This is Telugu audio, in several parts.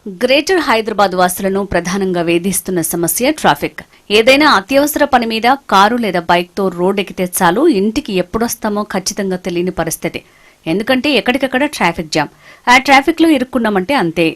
గ్రేటర్ హైదరాబాద్ వాసులను ప్రధానంగా వేధిస్తున్న సమస్య ట్రాఫిక్. ఏదైనా అత్యవసర పని మీద కారు లేదా బైక్తో రోడ్డెక్కితే చాలు ఇంటికి ఎప్పుడొస్తామో ఖచ్చితంగా తెలియని పరిస్థితి. ఎందుకంటే ఎక్కడికక్కడ ట్రాఫిక్ జామ్. ఆ ట్రాఫిక్లో ఇరుక్కున్నామంటే అంతే,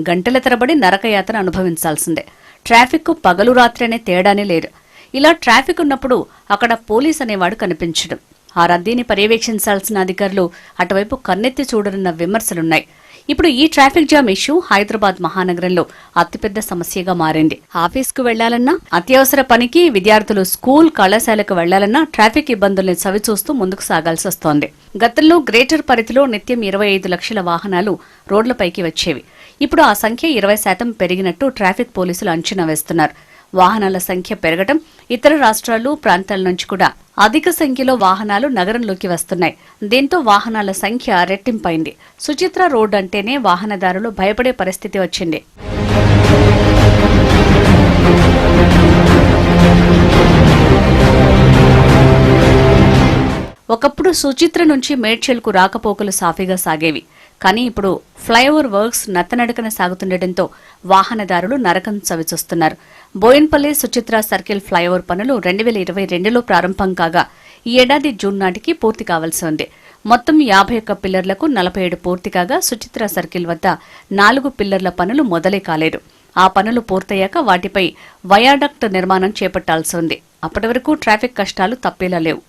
గంటల తరబడి నరకయాతన అనుభవించాల్సిందే. ట్రాఫిక్ పగలు రాత్రి అనే తేడానే లేదు. ఇలా ట్రాఫిక్ ఉన్నప్పుడు అక్కడ పోలీస్ అనేవాడు కనిపించడం, ఆ రద్దీని పర్యవేక్షించాల్సిన అధికారులు అటువైపు కన్నెత్తి చూడనున్న విమర్శలున్నాయి. ఇప్పుడు ఈ ట్రాఫిక్ జామ్ ఇష్యూ హైదరాబాద్ మహానగరంలో అతిపెద్ద సమస్యగా మారింది. ఆఫీస్కు వెళ్లాలన్నా, అత్యవసర పనికి, విద్యార్థులు స్కూల్ కళాశాలకు వెళ్లాలన్నా ట్రాఫిక్ ఇబ్బందుల్ని చవిచూస్తూ ముందుకు సాగాల్సి వస్తోంది. గతంలో గ్రేటర్ పరిధిలో నిత్యం 25 లక్షల వాహనాలు రోడ్లపైకి వచ్చేవి. ఇప్పుడు ఆ సంఖ్య 20% పెరిగినట్టు ట్రాఫిక్ పోలీసులు అంచనా వేస్తున్నారు. వాహనాల సంఖ్య పెరగటం, ఇతర రాష్ట్రాలు, ప్రాంతాల నుంచి కూడా అధిక సంఖ్యలో వాహనాలు నగరంలోకి వస్తున్నాయి. దీంతో వాహనాల సంఖ్య రెట్టింపైంది. సుచిత్ర రోడ్ అంటేనే వాహనదారులు భయపడే పరిస్థితి వచ్చింది. ఒకప్పుడు సుచిత్ర నుంచి మేడ్చల్కు రాకపోకలు సాఫీగా సాగేవి. కానీ ఇప్పుడు ఫ్లైఓవర్ వర్క్స్ నత్తనడకన సాగుతుండటంతో వాహనదారులు నరకం చవిచూస్తున్నారు. బోయిన్పల్లి సుచిత్ర సర్కిల్ ఫ్లైఓవర్ పనులు 2022లో ప్రారంభం కాగా ఈ ఏడాది జూన్ నాటికి పూర్తి కావాల్సి ఉంది. మొత్తం 51 పిల్లర్లకు 47 పూర్తి కాగా సుచిత్ర సర్కిల్ వద్ద 4 పిల్లర్ల పనులు మొదలే కాలేదు. ఆ పనులు పూర్తయ్యాక వాటిపై వయాడక్ట్ నిర్మాణం చేపట్టాల్సి ఉంది. అప్పటి వరకు ట్రాఫిక్ కష్టాలు తప్పేలా లేవు.